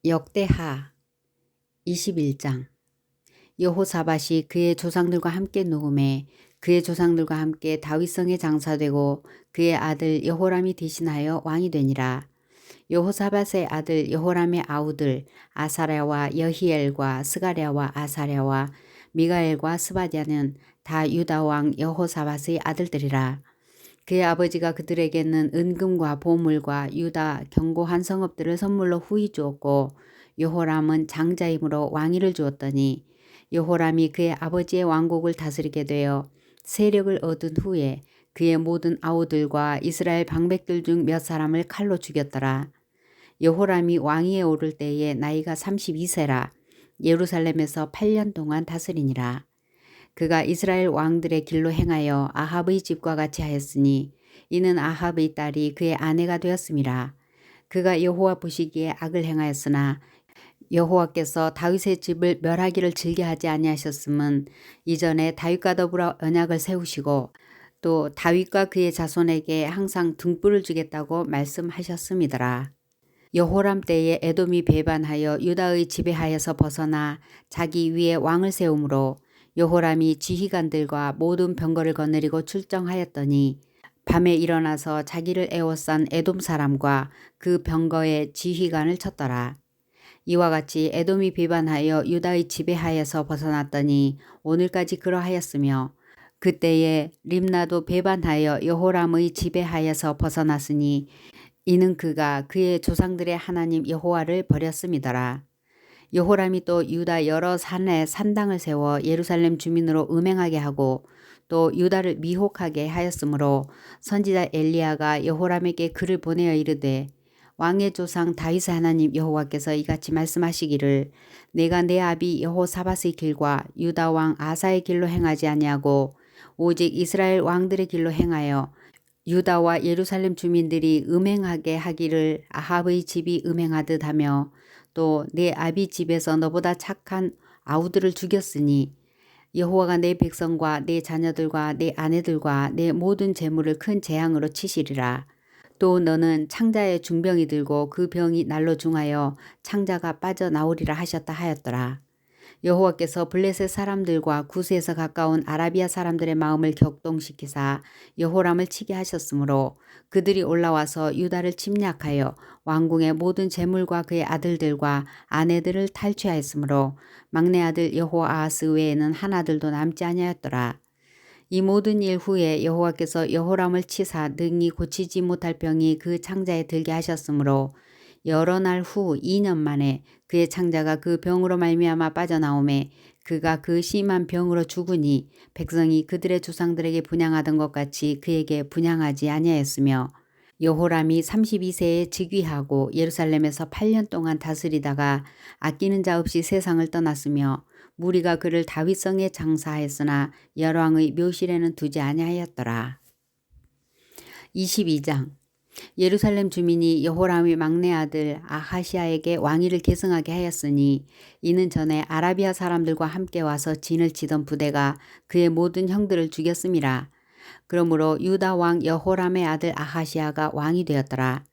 역대하 21장. 여호사밧이 그의 조상들과 함께 누움에 그의 조상들과 함께 다윗성에 장사되고 그의 아들 여호람이 대신하여 왕이 되니라. 여호사밧의 아들 여호람의 아우들 아사랴와 여히엘과 스가랴와 아사랴와 미가엘과 스바디아는 다 유다 왕 여호사밧의 아들들이라. 그의 아버지가 그들에게는 은금과 보물과 유다 견고한 성읍들을 선물로 후히 주었고 여호람은 장자임으로 왕위를 주었더니 여호람이 그의 아버지의 왕국을 다스리게 되어 세력을 얻은 후에 그의 모든 아우들과 이스라엘 방백들 중 몇 사람을 칼로 죽였더라. 여호람이 왕위에 오를 때에 나이가 32세라 예루살렘에서 8년 동안 다스리니라. 그가 이스라엘 왕들의 길로 행하여 아합의 집과 같이 하였으니 이는 아합의 딸이 그의 아내가 되었음이라. 그가 여호와 보시기에 악을 행하였으나 여호와께서 다윗의 집을 멸하기를 즐겨하지 아니하셨음은 이전에 다윗과 더불어 언약을 세우시고 또 다윗과 그의 자손에게 항상 등불을 주겠다고 말씀하셨음이더라. 여호람 때에 에돔이 배반하여 유다의 지배하에서 벗어나 자기 위에 왕을 세우므로 여호람이 지휘관들과 모든 병거를 거느리고 출정하였더니 밤에 일어나서 자기를 에워싼 에돔 사람과 그 병거의 지휘관을 쳤더라. 이와 같이 에돔이 배반하여 유다의 지배하에서 벗어났더니 오늘까지 그러하였으며 그때에 림나도 배반하여 여호람의 지배하에서 벗어났으니 이는 그가 그의 조상들의 하나님 여호와를 버렸음이더라. 여호람이 또 유다 여러 산에 산당을 세워 예루살렘 주민으로 음행하게 하고 또 유다를 미혹하게 하였으므로 선지자 엘리야가 여호람에게 글을 보내어 이르되 왕의 조상 다윗의 하나님 여호와께서 이같이 말씀하시기를 내가 내 아비 여호사밧의 길과 유다 왕 아사의 길로 행하지 아니하고 오직 이스라엘 왕들의 길로 행하여 유다와 예루살렘 주민들이 음행하게 하기를 아합의 집이 음행하듯 하며 또 내 아비 집에서 너보다 착한 아우들을 죽였으니 여호와가 내 백성과 내 자녀들과 내 아내들과 내 모든 재물을 큰 재앙으로 치시리라. 또 너는 창자의 중병이 들고 그 병이 날로 중하여 창자가 빠져나오리라 하셨다 하였더라. 여호와께서 블레셋 사람들과 구스에서 가까운 아라비아 사람들의 마음을 격동시키사 여호람을 치게 하셨으므로 그들이 올라와서 유다를 침략하여 왕궁의 모든 재물과 그의 아들들과 아내들을 탈취하였으므로 막내 아들 여호아하스 외에는 하나들도 남지 아니하였더라. 이 모든 일 후에 여호와께서 여호람을 치사 능히 고치지 못할 병이 그 창자에 들게 하셨으므로 여러 날 후 2년 만에 그의 창자가 그 병으로 말미암아 빠져나오매 그가 그 심한 병으로 죽으니 백성이 그들의 조상들에게 분향하던 것 같이 그에게 분향하지 아니하였으며 여호람이 32세에 즉위하고 예루살렘에서 8년 동안 다스리다가 아끼는 자 없이 세상을 떠났으며 무리가 그를 다윗성에 장사하였으나 열왕의 묘실에는 두지 아니하였더라. 22장. 예루살렘 주민이 여호람의 막내 아들 아하시아에게 왕위를 계승하게 하였으니 이는 전에 아라비아 사람들과 함께 와서 진을 치던 부대가 그의 모든 형들을 죽였음이라. 그러므로 유다 왕 여호람의 아들 아하시아가 왕이 되었더라.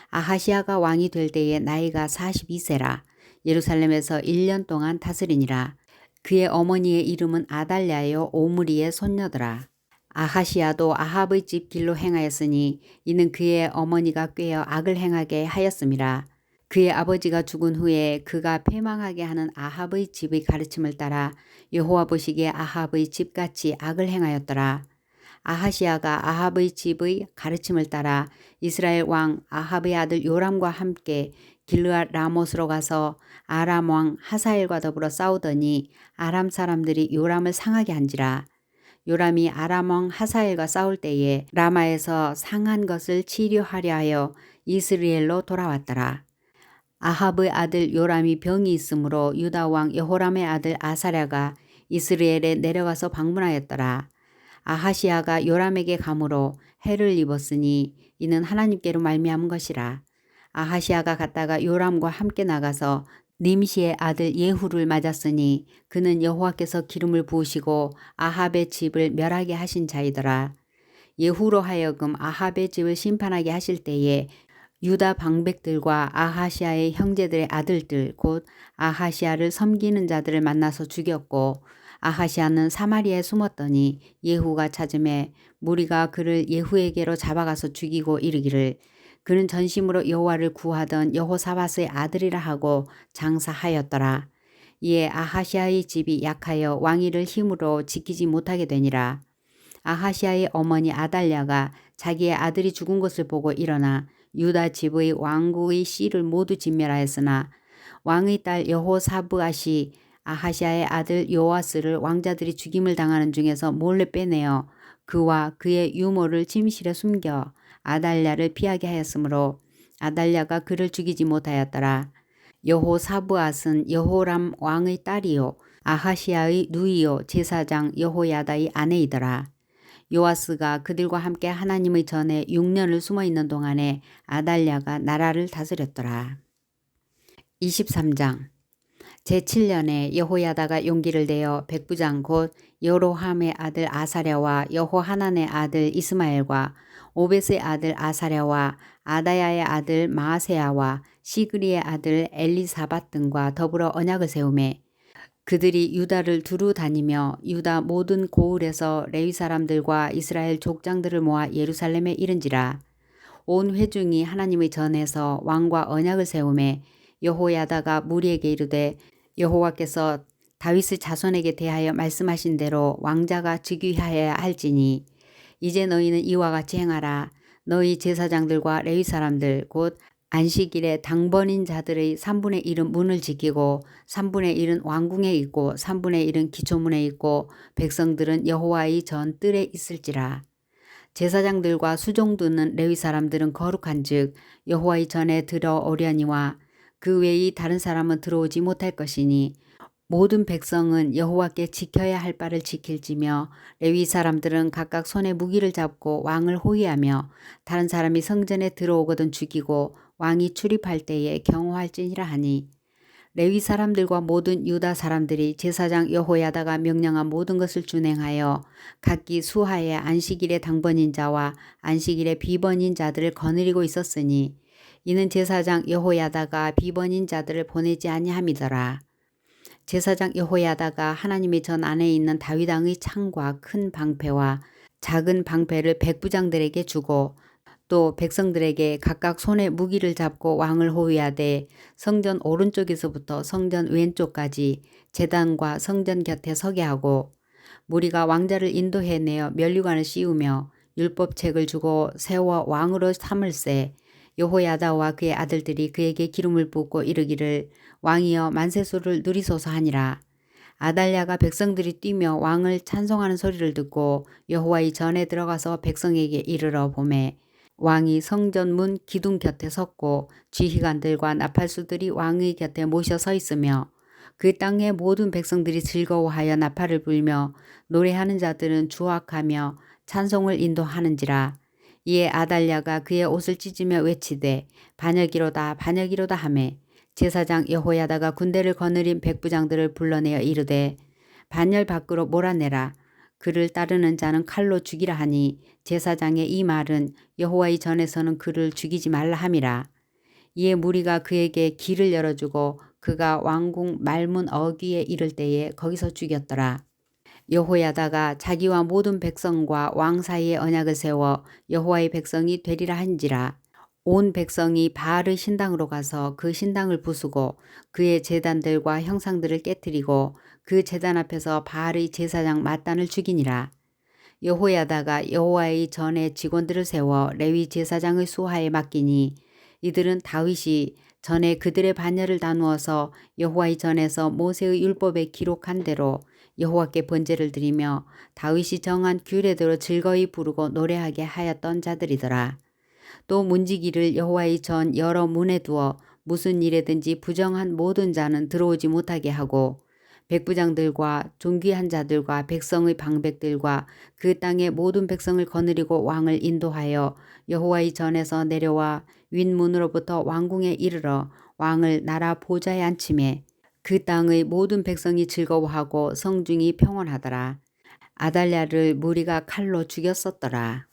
아하시아가 왕이 될 때에 나이가 42세라 예루살렘에서 1년 동안 다스리니라. 그의 어머니의 이름은 아달랴요 오므리의 손녀더라. 아하시아도 아합의 집 길로 행하였으니 이는 그의 어머니가 꾀어 악을 행하게 하였음이라. 그의 아버지가 죽은 후에 그가 패망하게 하는 아합의 집의 가르침을 따라 여호와 보시기에 아합의 집같이 악을 행하였더라. 아하시아가 아합의 집의 가르침을 따라 이스라엘 왕 아합의 아들 요람과 함께 길르앗 라못으로 가서 아람 왕 하사엘과 더불어 싸우더니 아람 사람들이 요람을 상하게 한지라. 요람이 아람 왕 하사엘과 싸울 때에 라마에서 상한 것을 치료하려 하여 이스라엘로 돌아왔더라. 아합의 아들 요람이 병이 있으므로 유다 왕 여호람의 아들 아사랴가 이스라엘에 내려가서 방문하였더라. 아하시아가 요람에게 감으로 해를 입었으니 이는 하나님께로 말미암은 것이라. 아하시아가 갔다가 요람과 함께 나가서 님시의 아들 예후를 맞았으니 그는 여호와께서 기름을 부으시고 아합의 집을 멸하게 하신 자이더라. 예후로 하여금 아합의 집을 심판하게 하실 때에 유다 방백들과 아하시아의 형제들의 아들들 곧 아하시아를 섬기는 자들을 만나서 죽였고 아하시아는 사마리아에 숨었더니 예후가 찾음에 무리가 그를 예후에게로 잡아가서 죽이고 이르기를 그는 전심으로 여호와를 구하던 여호사밧의 아들이라 하고 장사하였더라. 이에 아하시아의 집이 약하여 왕위를 힘으로 지키지 못하게 되니라. 아하시아의 어머니 아달랴가 자기의 아들이 죽은 것을 보고 일어나 유다 집의 왕국의 씨를 모두 진멸하였으나 왕의 딸 여호사브앗이 아하시아의 아들 요아스를 왕자들이 죽임을 당하는 중에서 몰래 빼내어 그와 그의 유모를 침실에 숨겨 아달랴를 피하게 하였으므로 아달랴가 그를 죽이지 못하였더라. 여호사브앗은 여호람 왕의 딸이요 아하시아의 누이요 제사장 여호야다의 아내이더라. 요아스가 그들과 함께 하나님의 전에 6년을 숨어있는 동안에 아달랴가 나라를 다스렸더라. 23장 제7년에 여호야다가 용기를 내어 백부장 곧 여로함의 아들 아사랴와 여호하난의 아들 이스마엘과 오벳의 아들 아사랴와 아다야의 아들 마아세야와 시그리의 아들 엘리사밧 등과 더불어 언약을 세우매 그들이 유다를 두루 다니며 유다 모든 고을에서 레위 사람들과 이스라엘 족장들을 모아 예루살렘에 이른지라. 온 회중이 하나님의 전에서 왕과 언약을 세우매 여호야다가 무리에게 이르되 여호와께서 다윗의 자손에게 대하여 말씀하신 대로 왕자가 즉위하여야 할지니 이제 너희는 이와 같이 행하라. 너희 제사장들과 레위 사람들 곧 안식일에 당번인 자들의 3분의 1은 문을 지키고 3분의 1은 왕궁에 있고 3분의 1은 기초문에 있고 백성들은 여호와의 전 뜰에 있을지라. 제사장들과 수종드는 레위 사람들은 거룩한즉 여호와의 전에 들어오려니와 그 외의 다른 사람은 들어오지 못할 것이니 모든 백성은 여호와께 지켜야 할 바를 지킬지며 레위 사람들은 각각 손에 무기를 잡고 왕을 호위하며 다른 사람이 성전에 들어오거든 죽이고 왕이 출입할 때에 경호할지니라 하니 레위 사람들과 모든 유다 사람들이 제사장 여호야다가 명령한 모든 것을 준행하여 각기 수하에 안식일의 당번인 자와 안식일의 비번인 자들을 거느리고 있었으니 이는 제사장 여호야다가 비번인 자들을 보내지 아니함이더라. 제사장 여호야다가 하나님의 전 안에 있는 다윗 왕의 창과 큰 방패와 작은 방패를 백부장들에게 주고 또 백성들에게 각각 손에 무기를 잡고 왕을 호위하되 성전 오른쪽에서부터 성전 왼쪽까지 제단과 성전 곁에 서게 하고 무리가 왕자를 인도해내어 면류관을 씌우며 율법책을 주고 세워 왕으로 삼을세 여호야다와 그의 아들들이 그에게 기름을 붓고 이르기를 왕이여 만세수를 누리소서 하니라. 아달랴가 백성들이 뛰며 왕을 찬송하는 소리를 듣고 여호와의 전에 들어가서 백성에게 이르러 보매 왕이 성전 문 기둥 곁에 섰고 지휘관들과 나팔수들이 왕의 곁에 모셔 서 있으며 그 땅의 모든 백성들이 즐거워하여 나팔을 불며 노래하는 자들은 주악하며 찬송을 인도하는지라. 이에 아달랴가 그의 옷을 찢으며 외치되 반역이로다 반역이로다 하매 제사장 여호야다가 군대를 거느린 백부장들을 불러내어 이르되 반열 밖으로 몰아내라. 그를 따르는 자는 칼로 죽이라 하니 제사장의 이 말은 여호와의 전에서는 그를 죽이지 말라 함이라. 이에 무리가 그에게 길을 열어주고 그가 왕궁 말문 어귀에 이를 때에 거기서 죽였더라. 여호야다가 자기와 모든 백성과 왕 사이에 언약을 세워 여호와의 백성이 되리라 한지라. 온 백성이 바알의 신당으로 가서 그 신당을 부수고 그의 제단들과 형상들을 깨뜨리고 그 제단 앞에서 바알의 제사장 mat단을 죽이니라. 여호야다가 여호와의 전에 직원들을 세워 레위 제사장의 수하에 맡기니 이들은 다윗이 전에 그들의 반열을 나누어서 여호와의 전에서 모세의 율법에 기록한 대로 여호와께 번제를 드리며 다윗이 정한 규례대로 즐거이 부르고 노래하게 하였던 자들이더라. 또 문지기를 여호와의 전 여러 문에 두어 무슨 일에든지 부정한 모든 자는 들어오지 못하게 하고 백부장들과 존귀한 자들과 백성의 방백들과 그 땅의 모든 백성을 거느리고 왕을 인도하여 여호와의 전에서 내려와 윗문으로부터 왕궁에 이르러 왕을 나라 보좌에 앉히매 그 땅의 모든 백성이 즐거워하고 성중이 평온하더라. 아달랴를 무리가 칼로 죽였었더라.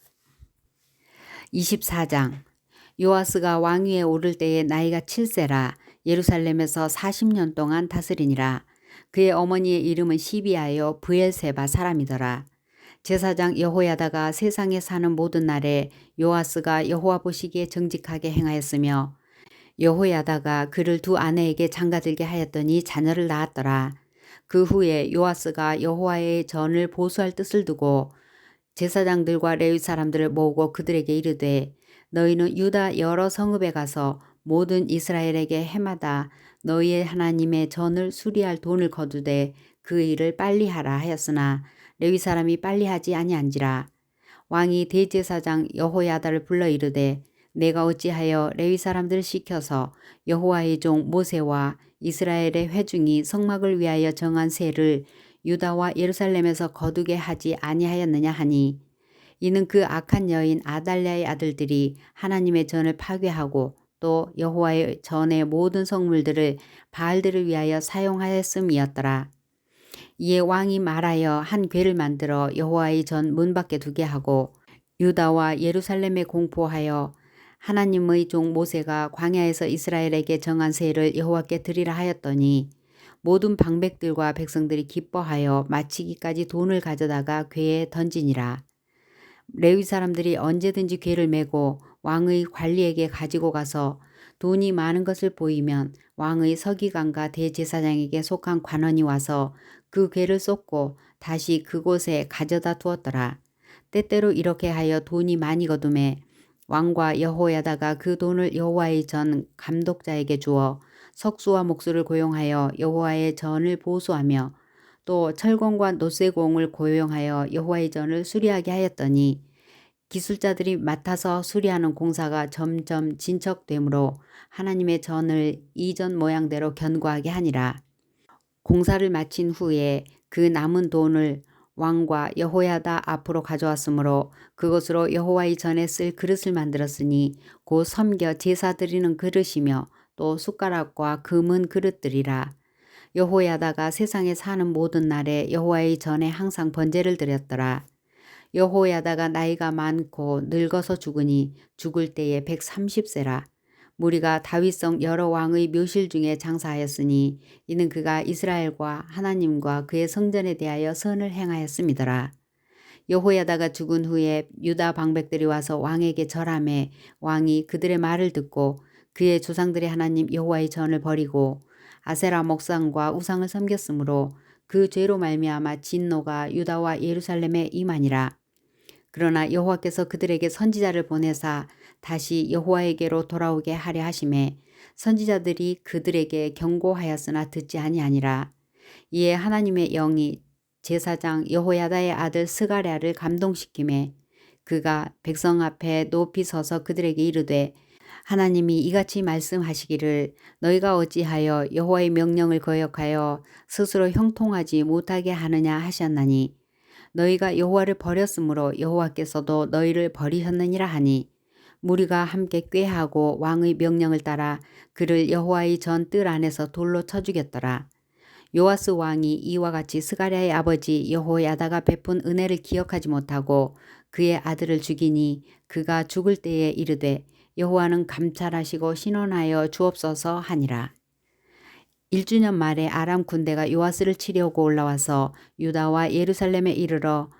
24장 요아스가 왕위에 오를 때에 나이가 7세라 예루살렘에서 40년 동안 다스리니라. 그의 어머니의 이름은 시비아요 브엘세바 사람이더라. 제사장 여호야다가 세상에 사는 모든 날에 요아스가 여호와 보시기에 정직하게 행하였으며 여호야다가 그를 두 아내에게 장가들게 하였더니 자녀를 낳았더라. 그 후에 요아스가 여호와의 전을 보수할 뜻을 두고 제사장들과 레위 사람들을 모으고 그들에게 이르되 너희는 유다 여러 성읍에 가서 모든 이스라엘에게 해마다 너희의 하나님의 전을 수리할 돈을 거두되 그 일을 빨리 하라 하였으나 레위 사람이 빨리 하지 아니한지라. 왕이 대제사장 여호야다를 불러 이르되 내가 어찌하여 레위 사람들을 시켜서 여호와의 종 모세와 이스라엘의 회중이 성막을 위하여 정한 세를 유다와 예루살렘에서 거두게 하지 아니하였느냐 하니 이는 그 악한 여인 아달랴의 아들들이 하나님의 전을 파괴하고 또 여호와의 전의 모든 성물들을 바알들을 위하여 사용하였음이었더라. 이에 왕이 말하여 한 궤를 만들어 여호와의 전 문 밖에 두게 하고 유다와 예루살렘에 공포하여 하나님의 종 모세가 광야에서 이스라엘에게 정한 세를 여호와께 드리라 하였더니 모든 방백들과 백성들이 기뻐하여 마치기까지 돈을 가져다가 궤에 던지니라. 레위 사람들이 언제든지 궤를 메고 왕의 관리에게 가지고 가서 돈이 많은 것을 보이면 왕의 서기관과 대제사장에게 속한 관원이 와서 그 궤를 쏟고 다시 그곳에 가져다 두었더라. 때때로 이렇게 하여 돈이 많이 거둠에 왕과 여호야다가 그 돈을 여호와의 전 감독자에게 주어 석수와 목수를 고용하여 여호와의 전을 보수하며 또 철공과 노쇠공을 고용하여 여호와의 전을 수리하게 하였더니 기술자들이 맡아서 수리하는 공사가 점점 진척되므로 하나님의 전을 이전 모양대로 견고하게 하니라. 공사를 마친 후에 그 남은 돈을 왕과 여호야다 앞으로 가져왔으므로 그것으로 여호와의 전에 쓸 그릇을 만들었으니 곧 섬겨 제사 드리는 그릇이며 또 숟가락과 금은 그릇들이라. 여호야다가 세상에 사는 모든 날에 여호와의 전에 항상 번제를 드렸더라. 여호야다가 나이가 많고 늙어서 죽으니 죽을 때에 130세라. 무리가 다윗성 여러 왕의 묘실 중에 장사하였으니 이는 그가 이스라엘과 하나님과 그의 성전에 대하여 선을 행하였음이더라. 여호야다가 죽은 후에 유다 방백들이 와서 왕에게 절하매 왕이 그들의 말을 듣고 그의 조상들의 하나님 여호와의 전을 버리고 아세라 목상과 우상을 섬겼으므로 그 죄로 말미암아 진노가 유다와 예루살렘에 임하니라. 그러나 여호와께서 그들에게 선지자를 보내사 다시 여호와에게로 돌아오게 하려 하심에 선지자들이 그들에게 경고하였으나 듣지 아니하니라. 이에 하나님의 영이 제사장 여호야다의 아들 스가랴를 감동시키매 그가 백성 앞에 높이 서서 그들에게 이르되 하나님이 이같이 말씀하시기를 너희가 어찌하여 여호와의 명령을 거역하여 스스로 형통하지 못하게 하느냐 하셨나니 너희가 여호와를 버렸으므로 여호와께서도 너희를 버리셨느니라 하니 무리가 함께 꾀하고 왕의 명령을 따라 그를 여호와의 전 뜰 안에서 돌로 쳐 죽였더라. 요아스 왕이 이와 같이 스가랴의 아버지 여호야다가 베푼 은혜를 기억하지 못하고 그의 아들을 죽이니 그가 죽을 때에 이르되 여호와는 감찰하시고 신원하여 주옵소서 하니라. 1주년 말에 아람 군대가 요아스를 치려고 올라와서 유다와 예루살렘에 이르러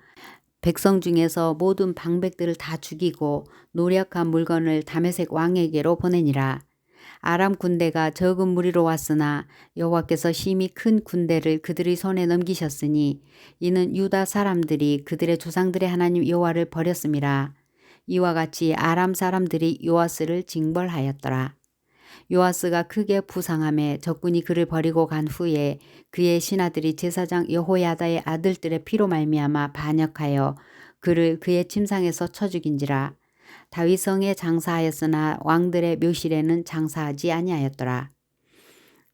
백성 중에서 모든 방백들을 다 죽이고 노력한 물건을 다메섹 왕에게로 보내니라. 아람 군대가 적은 무리로 왔으나 여호와께서 심히 큰 군대를 그들의 손에 넘기셨으니 이는 유다 사람들이 그들의 조상들의 하나님 여호와를 버렸음이라. 이와 같이 아람 사람들이 요아스를 징벌하였더라. 요아스가 크게 부상함에 적군이 그를 버리고 간 후에 그의 신하들이 제사장 여호야다의 아들들의 피로 말미암아 반역하여 그를 그의 침상에서 쳐 죽인지라. 다윗성에 장사하였으나 왕들의 묘실에는 장사하지 아니하였더라.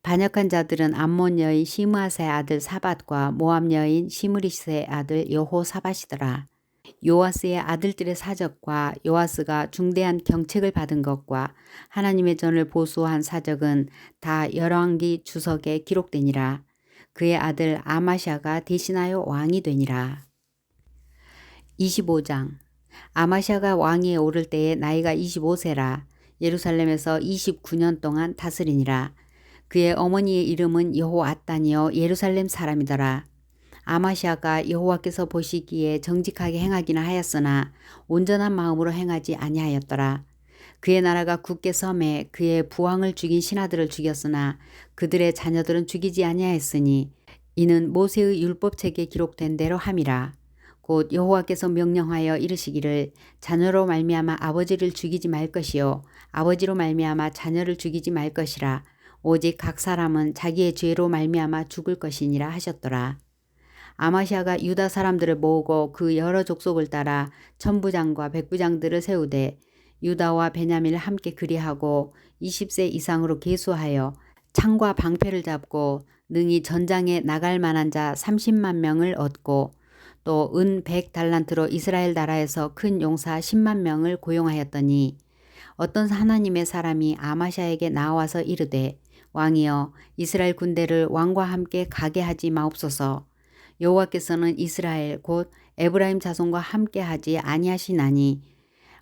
반역한 자들은 암몬 여인 시므아사의 아들 사밧과 모압 여인 시므리스의 아들 여호사밧이더라. 요아스의 아들들의 사적과 요아스가 중대한 경책을 받은 것과 하나님의 전을 보수한 사적은 다 열왕기 주석에 기록되니라. 그의 아들 아마샤가 대신하여 왕이 되니라. 25장 아마샤가 왕위에 오를 때에 나이가 25세라. 예루살렘에서 29년 동안 다스리니라. 그의 어머니의 이름은 여호앗단이요 예루살렘 사람이더라. 아마시아가 여호와께서 보시기에 정직하게 행하기는 하였으나 온전한 마음으로 행하지 아니하였더라. 그의 나라가 굳게 섬에 그의 부왕을 죽인 신하들을 죽였으나 그들의 자녀들은 죽이지 아니하였으니 이는 모세의 율법책에 기록된 대로 함이라. 곧 여호와께서 명령하여 이르시기를 자녀로 말미암아 아버지를 죽이지 말 것이요 아버지로 말미암아 자녀를 죽이지 말 것이라. 오직 각 사람은 자기의 죄로 말미암아 죽을 것이니라 하셨더라. 아마시아가 유다 사람들을 모으고 그 여러 족속을 따라 천부장과 백부장들을 세우되 유다와 베냐민을 함께 그리하고 20세 이상으로 계수하여 창과 방패를 잡고 능히 전장에 나갈 만한 자 30만 명을 얻고 또 은 100달란트로 이스라엘 나라에서 큰 용사 10만 명을 고용하였더니 어떤 하나님의 사람이 아마시아에게 나와서 이르되 왕이여 이스라엘 군대를 왕과 함께 가게 하지 마옵소서. 여호와께서는 이스라엘 곧 에브라임 자손과 함께 하지 아니하시나니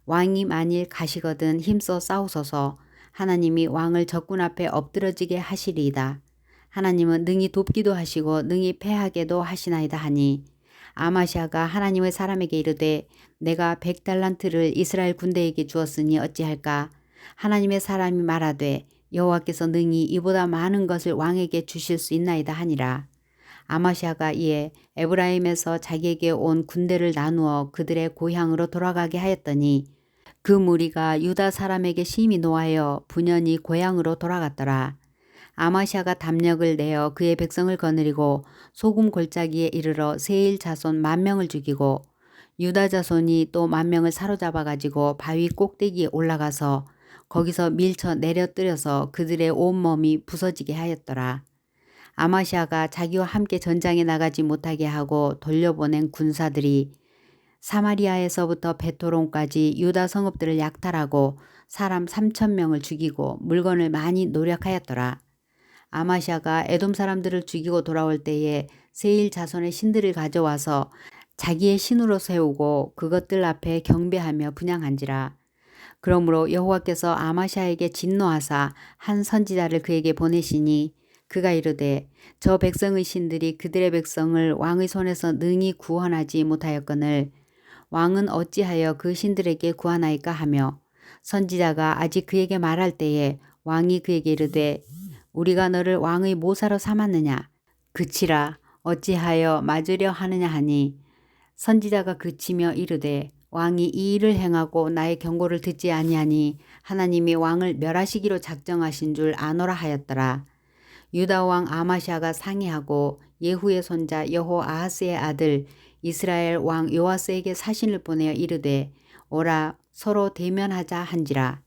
왕이 만일 가시거든 힘써 싸우소서. 하나님이 왕을 적군 앞에 엎드러지게 하시리이다. 하나님은 능히 돕기도 하시고 능히 패하게도 하시나이다 하니 아마시아가 하나님의 사람에게 이르되 내가 100달란트를 이스라엘 군대에게 주었으니 어찌할까. 하나님의 사람이 말하되 여호와께서 능히 이보다 많은 것을 왕에게 주실 수 있나이다 하니라. 아마시아가 이에 에브라임에서 자기에게 온 군대를 나누어 그들의 고향으로 돌아가게 하였더니 그 무리가 유다 사람에게 심히 노하여 분연히 고향으로 돌아갔더라. 아마시아가 담력을 내어 그의 백성을 거느리고 소금 골짜기에 이르러 세일 자손 10,000명을 죽이고 유다 자손이 또 10,000명을 사로잡아 가지고 바위 꼭대기에 올라가서 거기서 밀쳐 내려뜨려서 그들의 온몸이 부서지게 하였더라. 아마시아가 자기와 함께 전장에 나가지 못하게 하고 돌려보낸 군사들이 사마리아에서부터 베토론까지 유다 성읍들을 약탈하고 사람 3,000명을 죽이고 물건을 많이 노력하였더라. 아마시아가 에돔 사람들을 죽이고 돌아올 때에 세일 자손의 신들을 가져와서 자기의 신으로 세우고 그것들 앞에 경배하며 분향한지라. 그러므로 여호와께서 아마시아에게 진노하사 한 선지자를 그에게 보내시니 그가 이르되 저 백성의 신들이 그들의 백성을 왕의 손에서 능히 구원하지 못하였거늘 왕은 어찌하여 그 신들에게 구하나이까 하며 선지자가 아직 그에게 말할 때에 왕이 그에게 이르되 우리가 너를 왕의 모사로 삼았느냐 그치라 어찌하여 맞으려 하느냐 하니 선지자가 그치며 이르되 왕이 이 일을 행하고 나의 경고를 듣지 아니하니 하나님이 왕을 멸하시기로 작정하신 줄 아노라 하였더라. 유다 왕 아마시아가 상의하고 예후의 손자 여호아하스의 아들 이스라엘 왕 요아스에게 사신을 보내어 이르되 오라 서로 대면하자 한지라.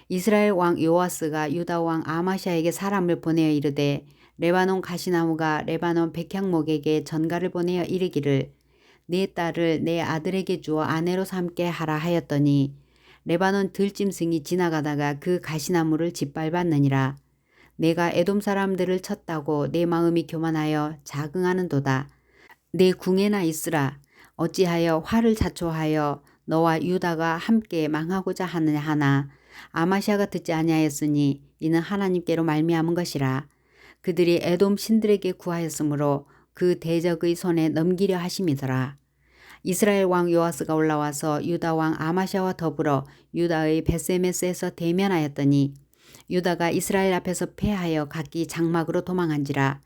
이스라엘 왕 요아스가 유다 왕 아마시아에게 사람을 보내어 이르되 레바논 가시나무가 레바논 백향목에게 전가를 보내어 이르기를 네 딸을 내 아들에게 주어 아내로 삼게 하라 하였더니 레바논 들짐승이 지나가다가 그 가시나무를 짓밟았느니라. 내가 에돔 사람들을 쳤다고 내 마음이 교만하여 자긍하는도다. 내 궁에나 있으라. 어찌하여 화를 자초하여 너와 유다가 함께 망하고자 하느냐 하나 아마시아가 듣지 아니하였으니 이는 하나님께로 말미암은 것이라. 그들이 에돔 신들에게 구하였으므로 그 대적의 손에 넘기려 하심이더라. 이스라엘 왕 요아스가 올라와서 유다 왕 아마시아와 더불어 유다의 베세메스에서 대면하였더니 유다가 이스라엘 앞에서 패하여 각기 장막으로 도망한지라.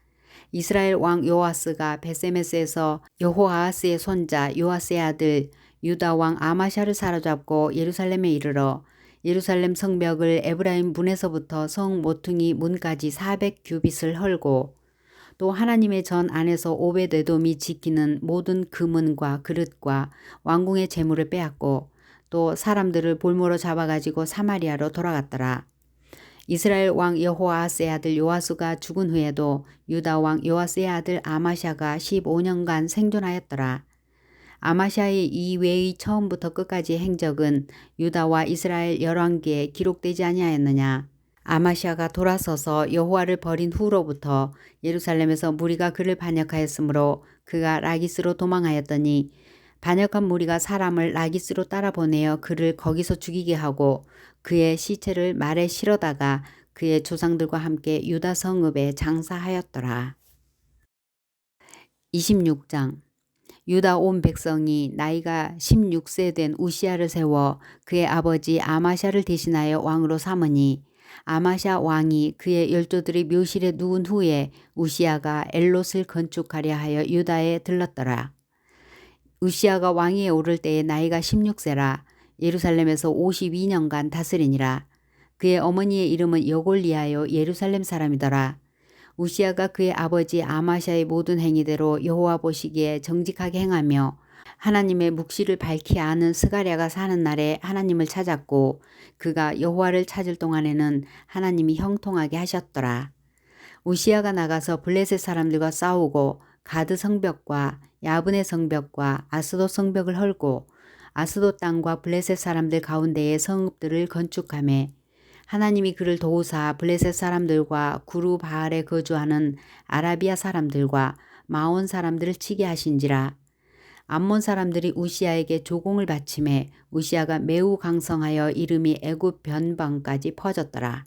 이스라엘 왕 요아스가 베세메스에서 여호아하스의 손자 요아스의 아들 유다 왕 아마시아를 사로잡고 예루살렘에 이르러 예루살렘 성벽을 에브라임 문에서부터 성 모퉁이 문까지 400규빗을 헐고 또 하나님의 전 안에서 오벳에돔이 지키는 모든 금은과 그릇과 왕궁의 재물을 빼앗고 또 사람들을 볼모로 잡아가지고 사마리아로 돌아갔더라. 이스라엘 왕 여호아스의 아들 요아스가 죽은 후에도 유다 왕 요아스의 아들 아마시아가 15년간 생존하였더라. 아마시아의 이외의 처음부터 끝까지 행적은 유다와 이스라엘 열왕기에 기록되지 아니하였느냐. 아마시아가 돌아서서 여호와를 버린 후로부터 예루살렘에서 무리가 그를 반역하였으므로 그가 라기스로 도망하였더니 반역한 무리가 사람을 라기스로 따라보내어 그를 거기서 죽이게 하고 그의 시체를 말에 실어다가 그의 조상들과 함께 유다 성읍에 장사하였더라. 26장. 유다 온 백성이 나이가 16세 된 우시야를 세워 그의 아버지 아마샤를 대신하여 왕으로 삼으니 아마샤 왕이 그의 열조들의 묘실에 누운 후에 우시야가 엘롯을 건축하려 하여 유다에 들렀더라. 우시야가 왕위에 오를 때에 나이가 16세라 예루살렘에서 52년간 다스리니라. 그의 어머니의 이름은 여골리하여 예루살렘 사람이더라. 우시야가 그의 아버지 아마샤의 모든 행위대로 여호와 보시기에 정직하게 행하며 하나님의 묵시를 밝히 아는 스가랴가 사는 날에 하나님을 찾았고 그가 여호와를 찾을 동안에는 하나님이 형통하게 하셨더라. 우시야가 나가서 블레셋 사람들과 싸우고 가드 성벽과 야브네 성벽과 아스돗 성벽을 헐고 아스돗 땅과 블레셋 사람들 가운데의 성읍들을 건축하며 하나님이 그를 도우사 블레셋 사람들과 구루 바알에 거주하는 아라비아 사람들과 마온 사람들을 치게 하신지라. 암몬 사람들이 우시야에게 조공을 바치매 우시야가 매우 강성하여 이름이 애굽 변방까지 퍼졌더라.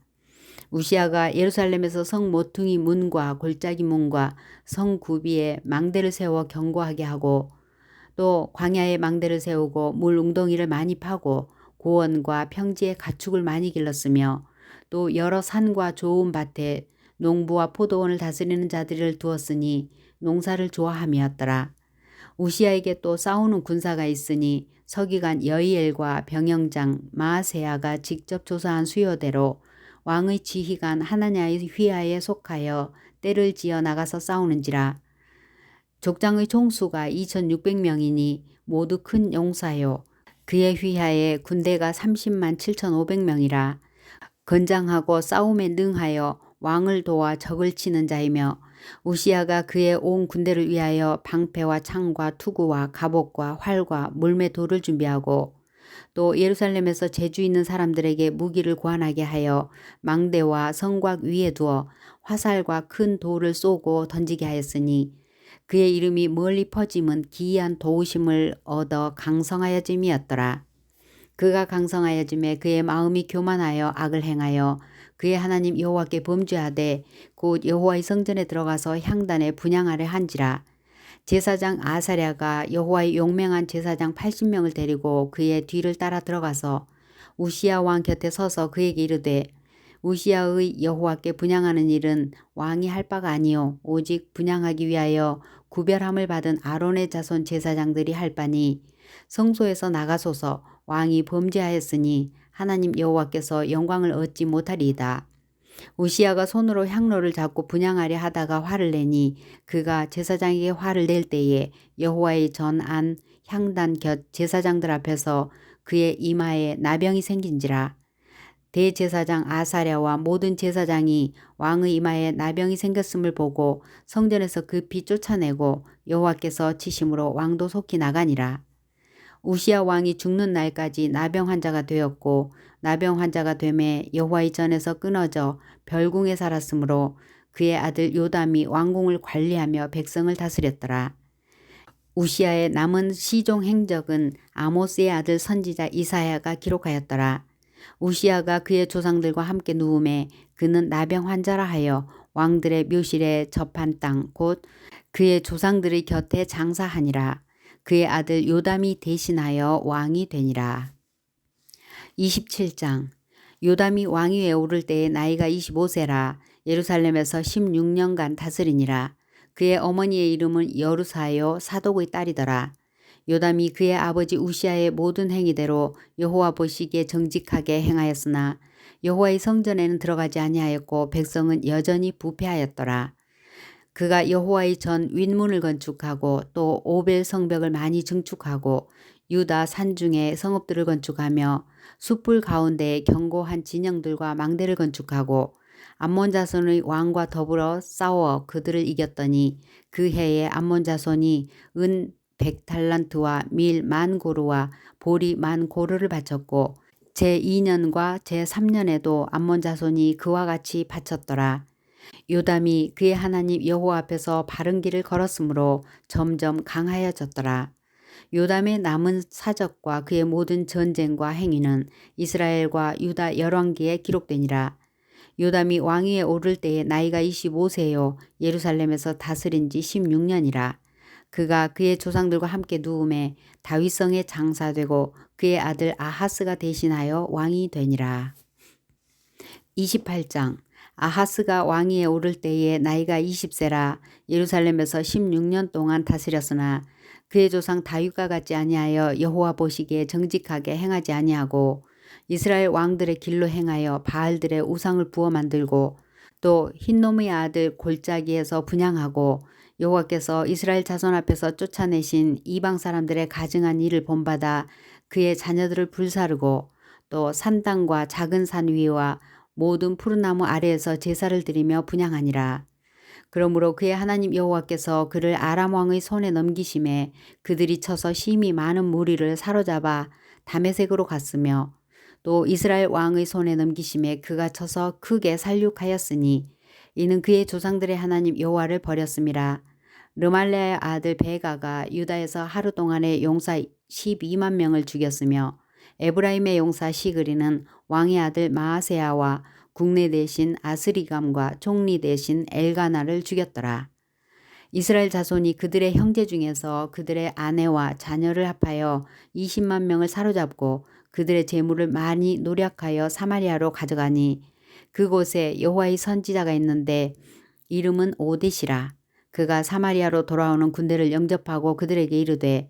우시야가 예루살렘에서 성 모퉁이 문과 골짜기 문과 성 구비에 망대를 세워 견고하게 하고 또 광야에 망대를 세우고 물 웅덩이를 많이 파고 고원과 평지에 가축을 많이 길렀으며 또 여러 산과 좋은 밭에 농부와 포도원을 다스리는 자들을 두었으니 농사를 좋아함이었더라. 우시야에게 또 싸우는 군사가 있으니 서기관 여이엘과 병영장 마아세야가 직접 조사한 수요대로 왕의 지휘관 하나냐의 휘하에 속하여 떼를 지어 나가서 싸우는지라. 족장의 총수가 2600명이니 모두 큰 용사요. 그의 휘하에 군대가 30만 7500명이라. 건장하고 싸움에 능하여 왕을 도와 적을 치는 자이며 우시야가 그의 온 군대를 위하여 방패와 창과 투구와 갑옷과 활과 물매 돌을 준비하고 또 예루살렘에서 재주 있는 사람들에게 무기를 구하나게 하여 망대와 성곽 위에 두어 화살과 큰 돌을 쏘고 던지게 하였으니 그의 이름이 멀리 퍼짐은 기이한 도우심을 얻어 강성하여짐이었더라. 그가 강성하여짐에 그의 마음이 교만하여 악을 행하여 그의 하나님 여호와께 범죄하되 곧 여호와의 성전에 들어가서 향단에 분향하려 한지라. 제사장 아사랴가 여호와의 용맹한 제사장 80명을 데리고 그의 뒤를 따라 들어가서 우시야 왕 곁에 서서 그에게 이르되 우시야의 여호와께 분향하는 일은 왕이 할 바가 아니요 오직 분향하기 위하여 구별함을 받은 아론의 자손 제사장들이 할 바니 성소에서 나가소서. 왕이 범죄하였으니 하나님 여호와께서 영광을 얻지 못하리이다. 우시야가 손으로 향로를 잡고 분향하려 하다가 화를 내니 그가 제사장에게 화를 낼 때에 여호와의 전안 향단 곁 제사장들 앞에서 그의 이마에 나병이 생긴지라. 대제사장 아사랴와 모든 제사장이 왕의 이마에 나병이 생겼음을 보고 성전에서 급히 쫓아내고 여호와께서 치심으로 왕도 속히 나가니라. 우시야 왕이 죽는 날까지 나병 환자가 되었고 나병 환자가 되매 여호와의 전에서 끊어져 별궁에 살았으므로 그의 아들 요담이 왕궁을 관리하며 백성을 다스렸더라. 우시야의 남은 시종 행적은 아모스의 아들 선지자 이사야가 기록하였더라. 우시야가 그의 조상들과 함께 누움에 그는 나병 환자라 하여 왕들의 묘실에 접한 땅 곧 그의 조상들의 곁에 장사하니라. 그의 아들 요담이 대신하여 왕이 되니라. 27장. 요담이 왕위에 오를 때에 나이가 25세라 예루살렘에서 16년간 다스리니라. 그의 어머니의 이름은 여루사요 사독의 딸이더라. 요담이 그의 아버지 우시야의 모든 행위대로 여호와 보시기에 정직하게 행하였으나 여호와의 성전에는 들어가지 아니하였고 백성은 여전히 부패하였더라. 그가 여호와의 전 윗문을 건축하고 또 오벨 성벽을 많이 증축하고 유다 산중에 성읍들을 건축하며 숯불 가운데에 견고한 진영들과 망대를 건축하고 암몬 자손의 왕과 더불어 싸워 그들을 이겼더니 그 해에 암몬 자손이 은 100달란트와 밀 10,000고루와 보리 10,000고루를 바쳤고 제2년과 제3년에도 암몬 자손이 그와 같이 바쳤더라. 요담이 그의 하나님 여호와 앞에서 바른 길을 걸었으므로 점점 강하여졌더라. 요담의 남은 사적과 그의 모든 전쟁과 행위는 이스라엘과 유다 열왕기에 기록되니라. 요담이 왕위에 오를 때에 나이가 25세요 예루살렘에서 다스린 지 16년이라. 그가 그의 조상들과 함께 누움에 다윗성에 장사되고 그의 아들 아하스가 대신하여 왕이 되니라. 28장. 아하스가 왕위에 오를 때에 나이가 20세라 예루살렘에서 16년 동안 다스렸으나 그의 조상 다윗과 같지 아니하여 여호와 보시기에 정직하게 행하지 아니하고 이스라엘 왕들의 길로 행하여 바알들의 우상을 부어 만들고 또 흰놈의 아들 골짜기에서 분향하고 여호와께서 이스라엘 자손 앞에서 쫓아내신 이방 사람들의 가증한 일을 본받아 그의 자녀들을 불사르고 또 산당과 작은 산 위와 모든 푸른 나무 아래에서 제사를 드리며 분향하니라. 그러므로 그의 하나님 여호와께서 그를 아람 왕의 손에 넘기심에 그들이 쳐서 심히 많은 무리를 사로잡아 다메섹으로 갔으며 또 이스라엘 왕의 손에 넘기심에 그가 쳐서 크게 살육하였으니 이는 그의 조상들의 하나님 여호와를 버렸음이라. 르말레의 아들 베가가 유다에서 하루 동안에 용사 12만 명을 죽였으며 에브라임의 용사 시그리는 왕의 아들 마아세야와 국내 대신 아스리감과 총리 대신 엘가나를 죽였더라. 이스라엘 자손이 그들의 형제 중에서 그들의 아내와 자녀를 합하여 20만 명을 사로잡고 그들의 재물을 많이 노력하여 사마리아로 가져가니 그곳에 여호와의 선지자가 있는데 이름은 오뎃이라. 그가 사마리아로 돌아오는 군대를 영접하고 그들에게 이르되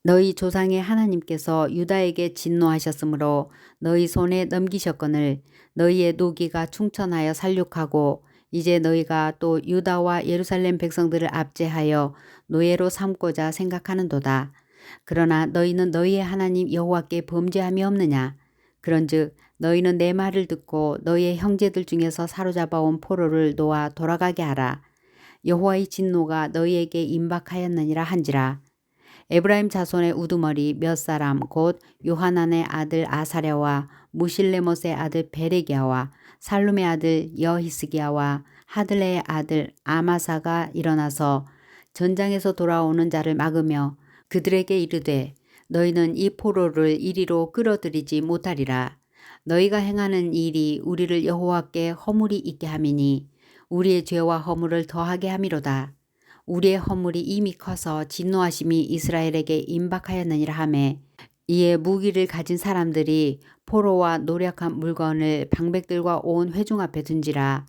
너희 조상의 하나님께서 유다에게 진노하셨으므로 너희 손에 넘기셨거늘 너희의 노기가 충천하여 살육하고 이제 너희가 또 유다와 예루살렘 백성들을 압제하여 노예로 삼고자 생각하는도다. 그러나 너희는 너희의 하나님 여호와께 범죄함이 없느냐? 그런즉 너희는 내 말을 듣고 너희의 형제들 중에서 사로잡아온 포로를 놓아 돌아가게 하라. 여호와의 진노가 너희에게 임박하였느니라 한지라. 에브라임 자손의 우두머리 몇 사람 곧 요하난의 아들 아사랴와 무실레못의 아들 베레기야와 살룸의 아들 여히스기야와 하들레의 아들 아마사가 일어나서 전장에서 돌아오는 자를 막으며 그들에게 이르되 너희는 이 포로를 이리로 끌어들이지 못하리라. 너희가 행하는 일이 우리를 여호와께 허물이 있게 함이니 우리의 죄와 허물을 더하게 함이로다. 우리의 허물이 이미 커서 진노하심이 이스라엘에게 임박하였느니라 하매 이에 무기를 가진 사람들이 포로와 노력한 물건을 방백들과 온 회중 앞에 둔지라.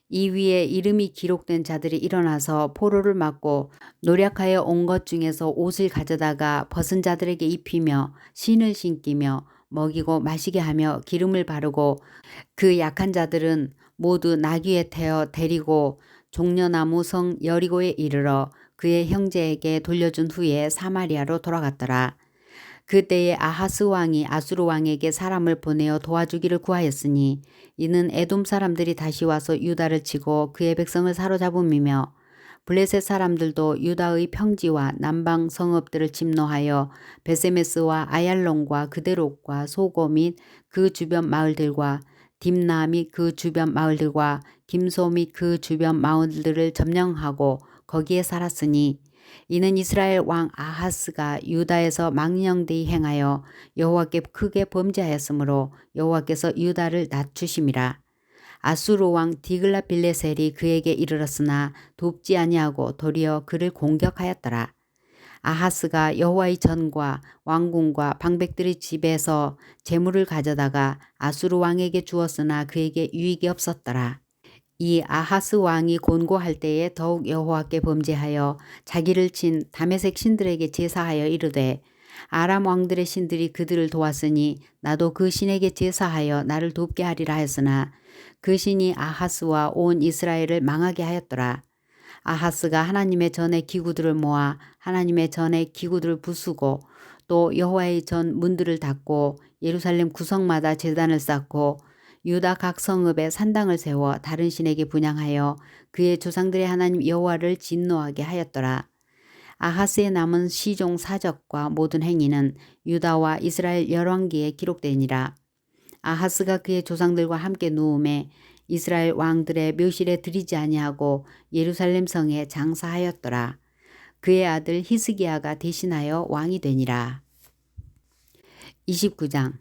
이 위에 이름이 기록된 자들이 일어나서 포로를 막고 노력하여 온 것 중에서 옷을 가져다가 벗은 자들에게 입히며 신을 신기며 먹이고 마시게 하며 기름을 바르고 그 약한 자들은 모두 나귀에 태워 데리고 종려나무 성 여리고에 이르러 그의 형제에게 돌려준 후에 사마리아로 돌아갔더라. 그때에 아하스 왕이 아수르 왕에게 사람을 보내어 도와주기를 구하였으니 이는 에돔 사람들이 다시 와서 유다를 치고 그의 백성을 사로잡음이며 블레셋 사람들도 유다의 평지와 남방 성읍들을 침노하여 베세메스와 아얄론과 그데롯과 소고 및 그 주변 마을들과 딥나 및 그 주변 마을들과 김소 및 그 주변 마을들을 점령하고 거기에 살았으니 이는 이스라엘 왕 아하스가 유다에서 망령되이 행하여 여호와께 크게 범죄하였으므로 여호와께서 유다를 낮추심이라. 아수르 왕 디글라빌레셀이 그에게 이르렀으나 돕지 아니하고 도리어 그를 공격하였더라. 아하스가 여호와의 전과 왕궁과 방백들의 집에서 재물을 가져다가 아수르 왕에게 주었으나 그에게 유익이 없었더라. 이 아하스 왕이 곤고할 때에 더욱 여호와께 범죄하여 자기를 친 다메섹 신들에게 제사하여 이르되 아람 왕들의 신들이 그들을 도왔으니 나도 그 신에게 제사하여 나를 돕게 하리라 했으나 그 신이 아하스와 온 이스라엘을 망하게 하였더라. 아하스가 하나님의 전의 기구들을 모아 하나님의 전의 기구들을 부수고 또 여호와의 전 문들을 닫고 예루살렘 구성마다 제단을 쌓고 유다 각 성읍에 산당을 세워 다른 신에게 분향하여 그의 조상들의 하나님 여호와를 진노하게 하였더라. 아하스의 남은 시종 사적과 모든 행위는 유다와 이스라엘 열왕기에 기록되니라. 아하스가 그의 조상들과 함께 누움에 이스라엘 왕들의 묘실에 들이지 아니하고 예루살렘 성에 장사하였더라. 그의 아들 히스기야가 대신하여 왕이 되니라. 29장.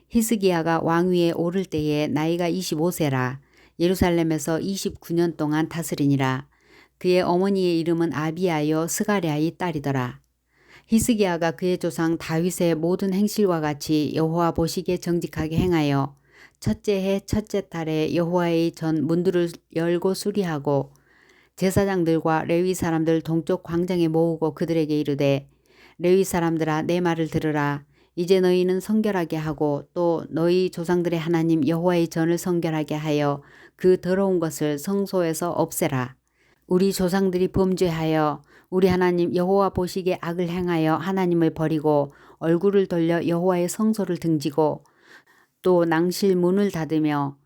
히스기야가 왕위에 오를 때에 나이가 25세라. 예루살렘에서 29년 동안 다스리니라. 그의 어머니의 이름은 아비야여 스가랴의 딸이더라. 히스기야가 그의 조상 다윗의 모든 행실과 같이 여호와 보시기에 정직하게 행하여 첫째 해 첫째 달에 여호와의 전 문들을 열고 수리하고 제사장들과 레위 사람들 동쪽 광장에 모으고 그들에게 이르되 레위 사람들아 내 말을 들으라. 이제 너희는 성결하게 하고 또 너희 조상들의 하나님 여호와의 전을 성결하게 하여 그 더러운 것을 성소에서 없애라. 우리 조상들이 범죄하여 우리 하나님 여호와 보시기에 악을 행하여 하나님을 버리고 얼굴을 돌려 여호와의 성소를 등지고 또 낭실 문을 닫으며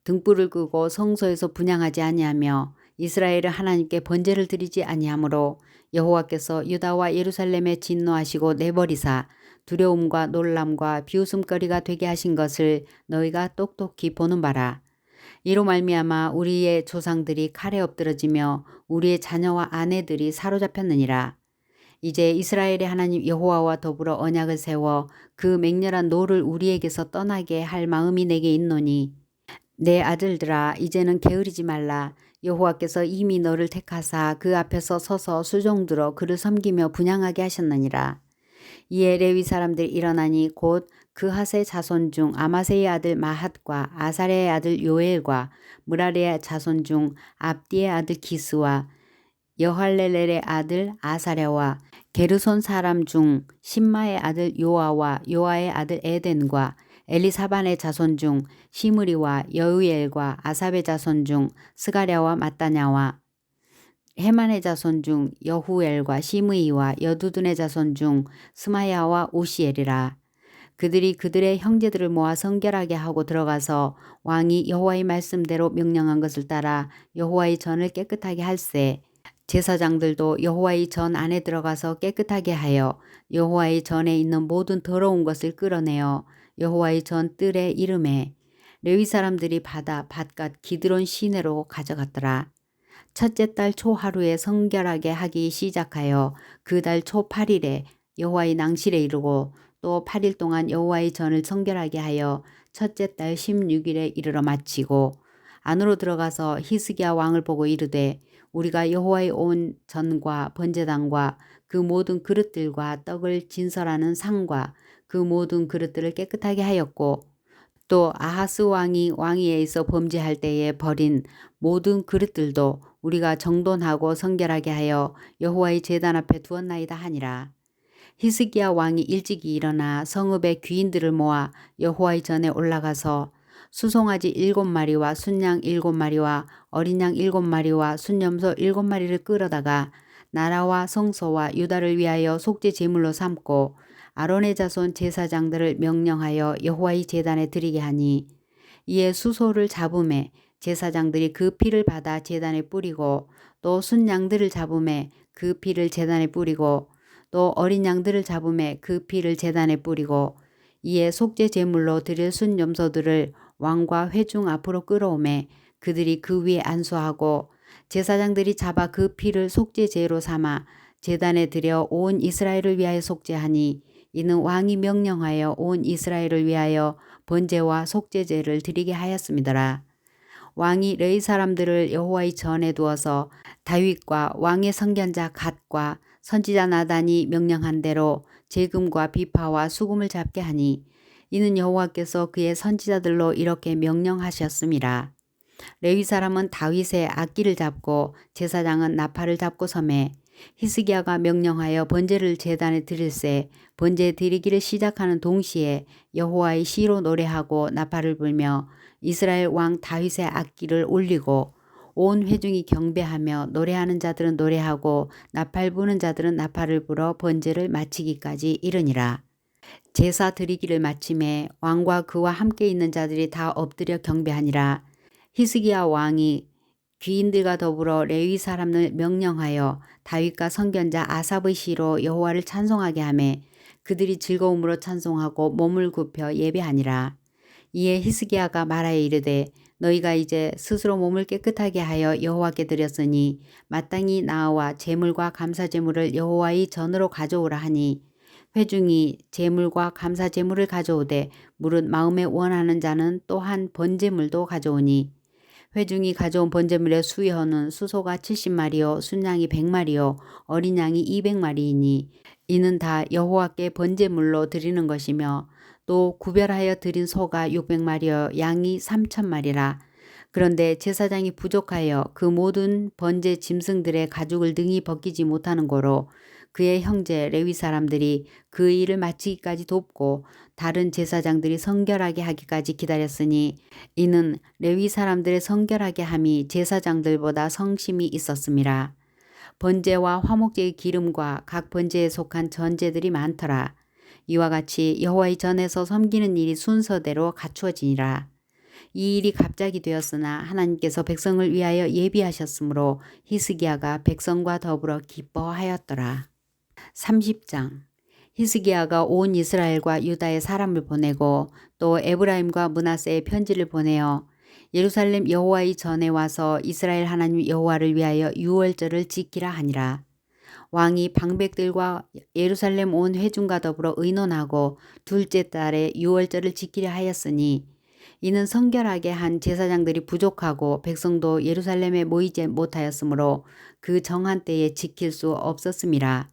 등불을 끄고 성소에서 분향하지 아니하며 이스라엘은 하나님께 번제를 드리지 아니하므로 여호와께서 유다와 예루살렘에 진노하시고 내버리사 두려움과 놀람과 비웃음거리가 되게 하신 것을 너희가 똑똑히 보는 바라. 이로 말미암아 우리의 조상들이 칼에 엎드러지며 우리의 자녀와 아내들이 사로잡혔느니라. 이제 이스라엘의 하나님 여호와와 더불어 언약을 세워 그 맹렬한 노를 우리에게서 떠나게 할 마음이 내게 있노니 내 아들들아 이제는 게으르지 말라. 여호와께서 이미 너를 택하사 그 앞에서 서서 수종들어 그를 섬기며 분향하게 하셨느니라. 이에 레위 사람들이 일어나니 곧 그핫의 자손 중 아마세의 아들 마핫과 아사랴의 아들 요엘과 무라리의 자손 중 압디의 아들 기스와 여할렐렐의 아들 아사랴와 게르손 사람 중 심마의 아들 요아와 요아의 아들 에덴과 엘리사반의 자손 중 시므리와 여우엘과 아삽의 자손 중 스가랴와 마따냐와 헤만의 자손 중 여후엘과 시므이와 여두둔의 자손 중 스마야와 우시엘이라. 그들이 그들의 형제들을 모아 성결하게 하고 들어가서 왕이 여호와의 말씀대로 명령한 것을 따라 여호와의 전을 깨끗하게 할세. 제사장들도 여호와의 전 안에 들어가서 깨끗하게 하여 여호와의 전에 있는 모든 더러운 것을 끌어내어 여호와의 전 뜰에 이름에 레위 사람들이 받아 밭갓 기드론 시내로 가져갔더라. 첫째 달 초하루에 성결하게 하기 시작하여 그 달 초 8일에 여호와의 낭실에 이르고 또 8일 동안 여호와의 전을 성결하게 하여 첫째 달 16일에 이르러 마치고 안으로 들어가서 히스기야 왕을 보고 이르되 우리가 여호와의 온 전과 번제단과 그 모든 그릇들과 떡을 진설하는 상과 그 모든 그릇들을 깨끗하게 하였고 또 아하스 왕이 왕위에 있어 범죄할 때에 버린 모든 그릇들도 우리가 정돈하고 성결하게 하여 여호와의 제단 앞에 두었나이다 하니라. 히스기야 왕이 일찍이 일어나 성읍의 귀인들을 모아 여호와의 전에 올라가서 수송아지 7마리와 순양 7마리와 어린 양 7마리와 순염소 7마리를 끌어다가 나라와 성소와 유다를 위하여 속죄 제물로 삼고 아론의 자손 제사장들을 명령하여 여호와의 제단에 드리게 하니 이에 수소를 잡음에 제사장들이 그 피를 받아 제단에 뿌리고 또 순양들을 잡음에 그 피를 제단에 뿌리고 또 어린 양들을 잡음에 그 피를 제단에 뿌리고 이에 속죄 제물로 드릴 순염소들을 왕과 회중 앞으로 끌어오매 그들이 그 위에 안수하고 제사장들이 잡아 그 피를 속죄제로 삼아 제단에 드려 온 이스라엘을 위하여 속죄하니 이는 왕이 명령하여 온 이스라엘을 위하여 번제와 속죄제를 드리게 하였음이더라. 왕이 레위 사람들을 여호와의 전에 두어서 다윗과 왕의 선견자 갓과 선지자 나단이 명령한 대로 재금과 비파와 수금을 잡게 하니 이는 여호와께서 그의 선지자들로 이렇게 명령하셨음이라. 레위 사람은 다윗의 악기를 잡고 제사장은 나팔을 잡고 섬에 히스기야가 명령하여 번제를 제단에 드릴새 번제 드리기를 시작하는 동시에 여호와의 시로 노래하고 나팔을 불며 이스라엘 왕 다윗의 악기를 올리고 온 회중이 경배하며 노래하는 자들은 노래하고 나팔 부는 자들은 나팔을 불어 번제를 마치기까지 이르니라. 제사 드리기를 마침에 왕과 그와 함께 있는 자들이 다 엎드려 경배하니라. 히스기야 왕이 귀인들과 더불어 레위 사람을 명령하여 다윗과 선견자 아삽의 시로 여호와를 찬송하게 하매 그들이 즐거움으로 찬송하고 몸을 굽혀 예배하니라. 이에 히스기야가 말하여 이르되 너희가 이제 스스로 몸을 깨끗하게 하여 여호와께 드렸으니 마땅히 나와 제물과 감사 제물을 여호와의 전으로 가져오라 하니 회중이 제물과 감사 제물을 가져오되 무릇 마음에 원하는 자는 또한 번제물도 가져오니 회중이 가져온 번제물의 수여는 수소가 70마리요 순양이 100마리요 어린 양이 200마리이니 이는 다 여호와께 번제물로 드리는 것이며 또 구별하여 드린 소가 600마리요 양이 3,000마리라. 그런데 제사장이 부족하여 그 모든 번제 짐승들의 가죽을 능히 벗기지 못하는 고로 그의 형제 레위 사람들이 그 일을 마치기까지 돕고 다른 제사장들이 성결하게 하기까지 기다렸으니 이는 레위 사람들의 성결하게 함이 제사장들보다 성심이 있었음이라. 번제와 화목제의 기름과 각 번제에 속한 전제들이 많더라. 이와 같이 여호와의 전에서 섬기는 일이 순서대로 갖추어지니라. 이 일이 갑자기 되었으나 하나님께서 백성을 위하여 예비하셨으므로 히스기야가 백성과 더불어 기뻐하였더라. 30장. 히스기야가 온 이스라엘과 유다의 사람을 보내고 또 에브라임과 므낫세의 편지를 보내어 예루살렘 여호와의 전에 와서 이스라엘 하나님 여호와를 위하여 유월절을 지키라 하니라. 왕이 방백들과 예루살렘 온 회중과 더불어 의논하고 둘째 달에 유월절을 지키려 하였으니 이는 성결하게 한 제사장들이 부족하고 백성도 예루살렘에 모이지 못하였으므로 그 정한 때에 지킬 수 없었음이라.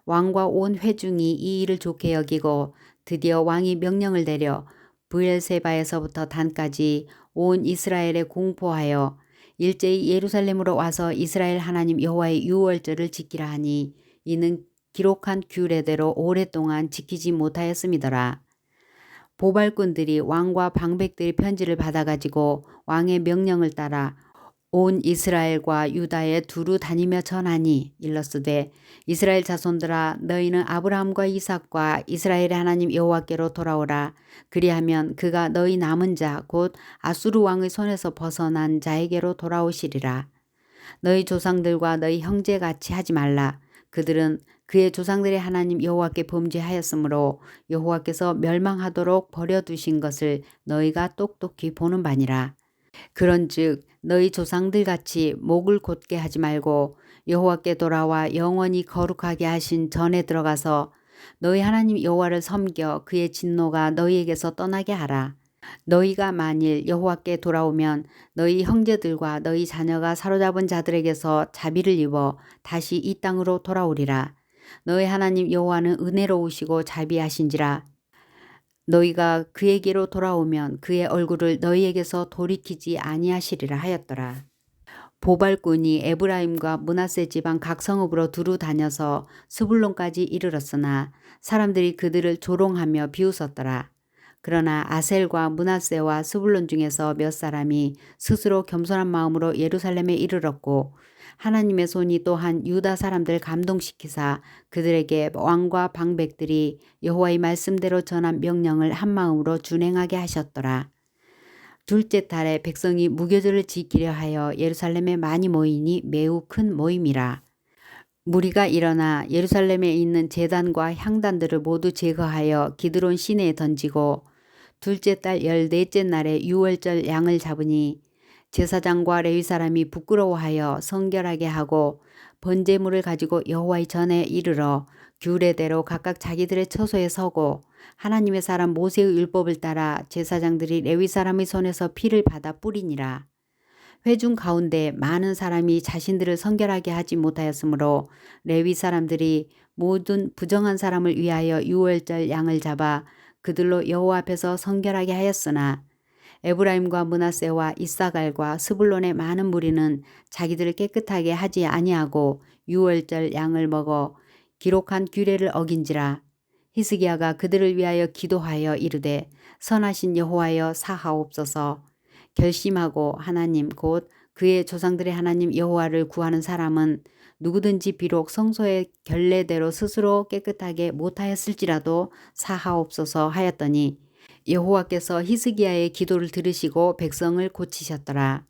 왕과 온 회중이 이 일을 좋게 여기고 드디어 왕이 명령을 내려 브엘세바에서부터 단까지 온 이스라엘에 공포하여 일제히 예루살렘으로 와서 이스라엘 하나님 여호와의 유월절을 지키라 하니 이는 기록한 규례대로 오랫동안 지키지 못하였음이더라. 보발꾼들이 왕과 방백들의 편지를 받아가지고 왕의 명령을 따라 온 이스라엘과 유다에 두루 다니며 전하니 일러스되 이스라엘 자손들아 너희는 아브라함과 이삭과 이스라엘의 하나님 여호와께로 돌아오라. 그리하면 그가 너희 남은 자 곧 아수르 왕의 손에서 벗어난 자에게로 돌아오시리라. 너희 조상들과 너희 형제같이 하지 말라. 그들은 그의 조상들의 하나님 여호와께 범죄하였으므로 여호와께서 멸망하도록 버려두신 것을 너희가 똑똑히 보는 바니라. 그런즉 너희 조상들같이 목을 곧게 하지 말고 여호와께 돌아와 영원히 거룩하게 하신 전에 들어가서 너희 하나님 여호와를 섬겨 그의 진노가 너희에게서 떠나게 하라. 너희가 만일 여호와께 돌아오면 너희 형제들과 너희 자녀가 사로잡은 자들에게서 자비를 입어 다시 이 땅으로 돌아오리라. 너희 하나님 여호와는 은혜로우시고 자비하신지라. 너희가 그에게로 돌아오면 그의 얼굴을 너희에게서 돌이키지 아니하시리라 하였더라. 보발꾼이 에브라임과 므낫세 지방 각 성읍으로 두루 다녀서 스불론까지 이르렀으나 사람들이 그들을 조롱하며 비웃었더라. 그러나 아셀과 므낫세와 스불론 중에서 몇 사람이 스스로 겸손한 마음으로 예루살렘에 이르렀고 하나님의 손이 또한 유다 사람들을 감동시키사 그들에게 왕과 방백들이 여호와의 말씀대로 전한 명령을 한마음으로 준행하게 하셨더라. 둘째 달에 백성이 무교절을 지키려 하여 예루살렘에 많이 모이니 매우 큰 모임이라. 무리가 일어나 예루살렘에 있는 제단과 향단들을 모두 제거하여 기드론 시내에 던지고 둘째 달 14째 날에 유월절 양을 잡으니 제사장과 레위 사람이 부끄러워하여 성결하게 하고 번제물을 가지고 여호와의 전에 이르러 규례대로 각각 자기들의 처소에 서고 하나님의 사람 모세의 율법을 따라 제사장들이 레위 사람의 손에서 피를 받아 뿌리니라. 회중 가운데 많은 사람이 자신들을 성결하게 하지 못하였으므로 레위 사람들이 모든 부정한 사람을 위하여 유월절 양을 잡아 그들로 여호와 앞에서 성결하게 하였으나 에브라임과 므낫세와 이사갈과 스불론의 많은 무리는 자기들을 깨끗하게 하지 아니하고 유월절 양을 먹어 기록한 규례를 어긴지라. 히스기야가 그들을 위하여 기도하여 이르되 선하신 여호와여 사하옵소서. 결심하고 하나님 곧 그의 조상들의 하나님 여호와를 구하는 사람은 누구든지 비록 성소의 결례대로 스스로 깨끗하게 못하였을지라도 사하옵소서 하였더니 여호와께서 히스기야의 기도를 들으시고 백성을 고치셨더라.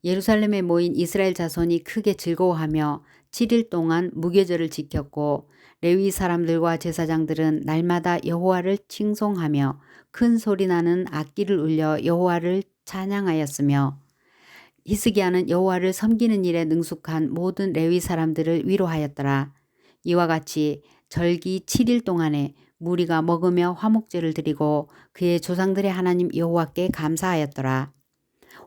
예루살렘에 모인 이스라엘 자손이 크게 즐거워하며 7일 동안 무교절을 지켰고 레위 사람들과 제사장들은 날마다 여호와를 칭송하며 큰 소리 나는 악기를 울려 여호와를 찬양하였으며 히스기야는 여호와를 섬기는 일에 능숙한 모든 레위 사람들을 위로하였더라. 이와 같이 절기 7일 동안에 무리가 먹으며 화목제를 드리고 그의 조상들의 하나님 여호와께 감사하였더라.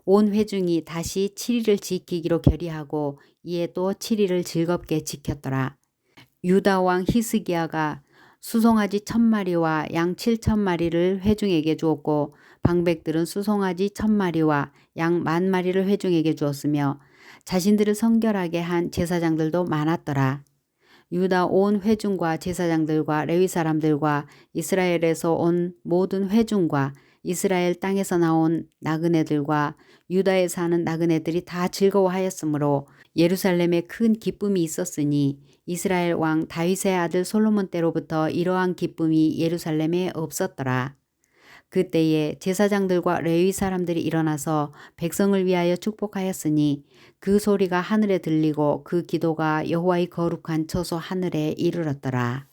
온 회중이 다시 7일을 지키기로 결의하고 이에 또 7일을 즐겁게 지켰더라. 유다 왕 히스기야가 수송아지 1000마리와 양 7000마리를 회중에게 주었고 방백들은 수송아지 1000마리와 양 10,000마리를 회중에게 주었으며 자신들을 성결하게 한 제사장들도 많았더라. 유다 온 회중과 제사장들과 레위 사람들과 이스라엘에서 온 모든 회중과 이스라엘 땅에서 나온 나그네들과 유다에 사는 나그네들이 다 즐거워하였으므로 예루살렘에 큰 기쁨이 있었으니 이스라엘 왕 다윗의 아들 솔로몬 때로부터 이러한 기쁨이 예루살렘에 없었더라. 그때에 제사장들과 레위 사람들이 일어나서 백성을 위하여 축복하였으니 그 소리가 하늘에 들리고 그 기도가 여호와의 거룩한 처소 하늘에 이르렀더라.